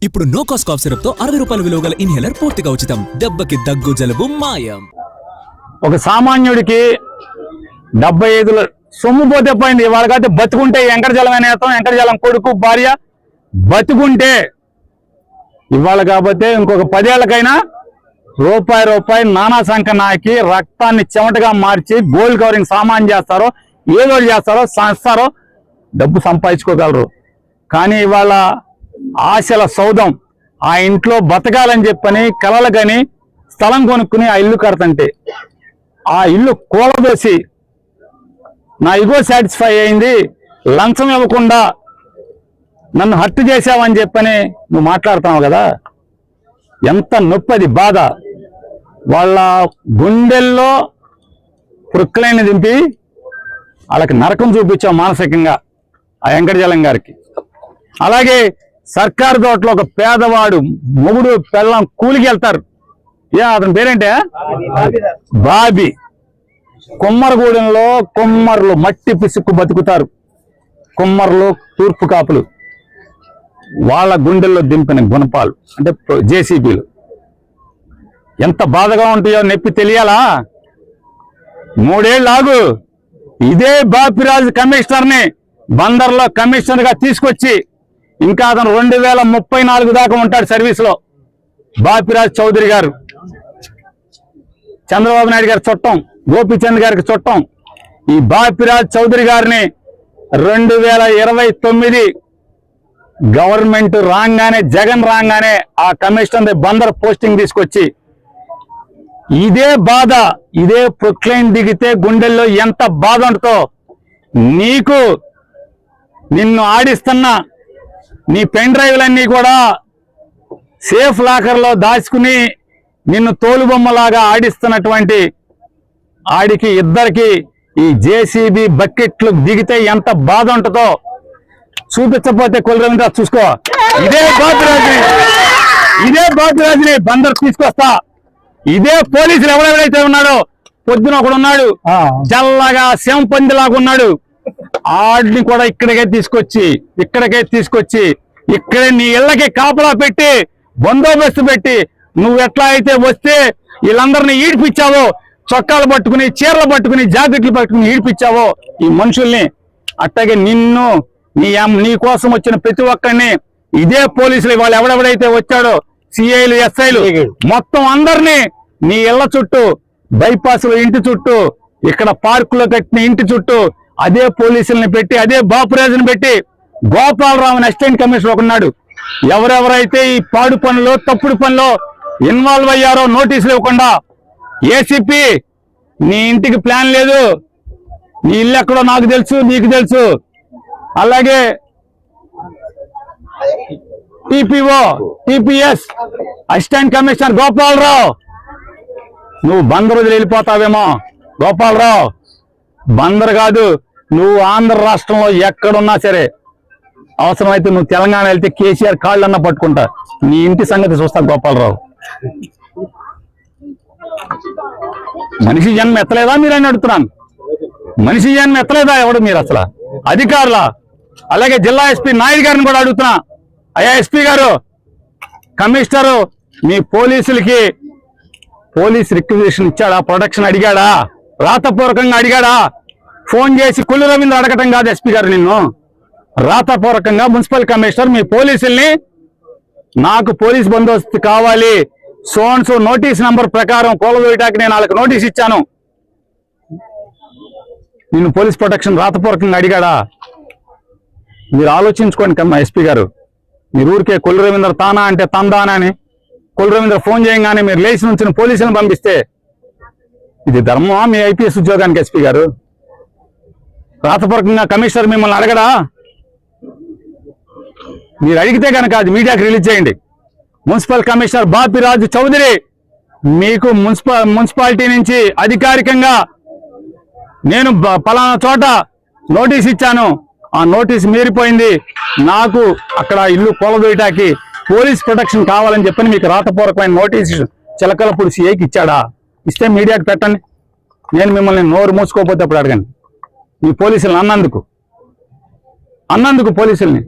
ఇప్పుడు no cost cough syrup తో 60 రూపాయల విలువ గల ఇన్హేలర్ పూర్తిగా ఉచితం. దెబ్బకి దగ్గు జలుబు మాయం. ఒక సామాన్యుడికి 75 సొమ్ము పోతే పోయింది. వాళ్ళకైతే బతుకుంటే వెంకటజలం నేతం, వెంకటజలం కొడుకు భార్య బతుకుంటే ఇవాళ కాకపోతే ఇంకొక 10 ఏళ్ళకైనా రూపాయి నానా సంఖ నాకి రక్తాన్ని చెమటగా మార్చి గోల్డ్ కవరింగ్ సామాన్ చేస్తారో ఏదో చేస్తారో సంస్తారో డబ్బు సంపాదించుకోగలరు. కానీ ఇవాళ ఆశల సౌధం ఆ ఇంట్లో బతకాలని చెప్పని కలలు కని స్థలం కొనుక్కుని ఆ ఇల్లు కడతంటే ఆ ఇల్లు కూలదోసి నా ఇగో సాటిస్ఫై అయింది, లంచం ఇవ్వకుండా నన్ను హత్య చేసావని చెప్పని నువ్వు మాట్లాడుతున్నావు కదా, ఎంత నొప్పది బాధ. వాళ్ళ గుండెల్లో పురుక్కలైన దింపి వాళ్ళకి నరకం చూపించావు మానసికంగా ఆ వెంకటజలం గారికి. అలాగే సర్కారు తోటలో ఒక పేదవాడు మొగుడు పెళ్ళం కూలికి వెళ్తారు. అతని పేరేంటే బాబీ. కుమ్మరగూడెంలో కుమ్మర్లు మట్టి పిసుక్కు బతుకుతారు. కుమ్మర్లు తూర్పు కాపులు వాళ్ళ గుండెల్లో దింపిన గుణపాలు అంటే జేసీబీలు ఎంత బాధగా ఉంటాయో నొప్పి తెలియాలా? 3 ఏళ్ళు ఆగు. ఇదే బాపిరాజు కమిషనర్ని బందర్లో కమిషనర్ గా తీసుకొచ్చి ఇంకా అతను 2034 దాకా ఉంటాడు సర్వీస్లో. బాపిరాజు చౌదరి గారు చంద్రబాబు నాయుడు గారి చుట్టం, గోపీచంద్ గారికి చుట్టం. ఈ బాపిరాజు చౌదరి గారిని 2029 గవర్నమెంట్ రాగానే, జగన్ రాగానే ఆ కమిషనర్ బందర్ పోస్టింగ్ తీసుకొచ్చి ఇదే బాధ, ఇదే ప్రొక్లైన్ దిగితే గుండెల్లో ఎంత బాధ ఉంటుందో నీకు. నిన్ను ఆడిస్తున్న నీ పెన్ డ్రైవ్లన్నీ కూడా సేఫ్ లాకర్లో దాచుకుని నిన్ను తోలుబొమ్మలాగా ఆడిస్తున్నటువంటి ఆడికి ఇద్దరికి ఈ జేసీబీ బకెట్లు దిగితే ఎంత బాధ ఉంటుందో చూపించకపోతే కొలరవింద్ర చూసుకో. ఇదే బాపిరాజుని బందర్ తీసుకొస్తా. ఇదే పోలీసులు ఎవరెవరైతే ఉన్నాడో, పొద్దున ఒకడు ఉన్నాడు చల్లగా శంపందిలాగా ఉన్నాడు, ఆడిని కూడా ఇక్కడికే తీసుకొచ్చి ఇక్కడే నీ ఇళ్ళకి కాపలా పెట్టి బందోబస్తు పెట్టి నువ్వు ఎట్లా అయితే వస్తే వీళ్ళందరినీ ఈడిపించావో, చొక్కాలు పట్టుకుని చీరలు పట్టుకుని జాకెట్లు పట్టుకుని ఈడిపించావో ఈ మనుషుల్ని, అట్లాగే నిన్ను నీ కోసం వచ్చిన ప్రతి ఒక్కరిని ఇదే పోలీసులు వాళ్ళు ఎవడెవడైతే వచ్చాడో సిఐలు ఎస్ఐలు మొత్తం అందరినీ నీ ఇళ్ల చుట్టూ, బైపాస్లో ఇంటి చుట్టూ, ఇక్కడ పార్కులో కట్టిన ఇంటి చుట్టూ అదే పోలీసుల్ని పెట్టి, అదే బాపురాజుని పెట్టి, గోపాలరావుని అసిస్టెంట్ కమిషనర్ ఉన్నాడు. ఎవరెవరైతే ఈ పాడు పనులు తప్పుడు పనులు ఇన్వాల్వ్ అయ్యారో నోటీసులు ఇవ్వకుండా, ఏసీపీ నీ ఇంటికి ప్లాన్ లేదు, నీ ఇల్లు ఎక్కడో నాకు తెలుసు, నీకు తెలుసు. అలాగే TPO TPS assistant commissioner Gopalarao, నువ్వు బందర్ వదిలి వెళ్ళిపోతావేమో. గోపాలరావు బందర్ కాదు, నువ్వు ఆంధ్ర రాష్ట్రంలో ఎక్కడున్నా సరే, అవసరమైతే నువ్వు తెలంగాణ వెళ్తే కేసీఆర్ కాళ్ళన్నా పట్టుకుంటా. నీ ఇంటి సంగతి చూస్తా గోపాలరావు. మనిషి జన్మ ఎత్తలేదా మీరని అడుగుతున్నాను. మనిషి జన్మ ఎత్తలేదా ఎవడు మీరు అసలు అధికారులా? అలాగే జిల్లా ఎస్పీ నాయుడు గారిని కూడా అడుగుతున్నా, అయ్యా ఎస్పీ గారు, కమిషనరు మీ పోలీసులకి పోలీస్ రిక్వెజిషన్ ఇచ్చాడా? ప్రొటెక్షన్ అడిగాడా? రాతపూర్వకంగా అడిగాడా? ఫోన్ చేసి కుల్లు రవీంద్ర అడగటం కాదు ఎస్పీ గారు, నిన్ను రాతపూర్వకంగా మున్సిపల్ కమిషనర్ మీ పోలీసుల్ని నాకు పోలీస్ బందోబస్తు కావాలి, సోన్సో నోటీస్ నంబర్ ప్రకారం కూలదోయటానికి నేను వాళ్ళకి నోటీస్ ఇచ్చాను, నిన్ను పోలీస్ ప్రొటెక్షన్ రాతపూర్వకంగా అడిగాడా? మీరు ఆలోచించుకోండి ఎస్పీ గారు. మీరు ఊరికే కొల్లు రవీంద్ర తానా అంటే తందానా అని కొల్లు రవీంద్ర ఫోన్ చేయగానే మీరు లేచి నుంచి పోలీసులను పంపిస్తే ఇది ధర్మమా మీ ఐపీఎస్ ఉద్యోగానికి? ఎస్పీ గారు రాతపూర్వకంగా కమిషనర్ మిమ్మల్ని అడగడా? మీరు అడిగితే కనుక అది మీడియాకి రిలీజ్ చేయండి. మున్సిపల్ కమిషనర్ బాపిరాజు చౌదరి మీకు మున్సిపాలిటీ నుంచి అధికారికంగా నేను పలానా చోట నోటీస్ ఇచ్చాను, ఆ నోటీస్ మీరిపోయింది, నాకు అక్కడ ఇల్లు కూలదోయటానికి పోలీస్ ప్రొటెక్షన్ కావాలని చెప్పని మీకు రాతపూర్వకమైన నోటీస్ చిలకలపూడి సిఐకి ఇచ్చాడా? ఇస్తే మీడియాకి పెట్టండి. నేను మిమ్మల్ని నోరు మూసుకోకపోతే అప్పుడు అడగండి. మీ పోలీసులను అన్నందుకు పోలీసుల్ని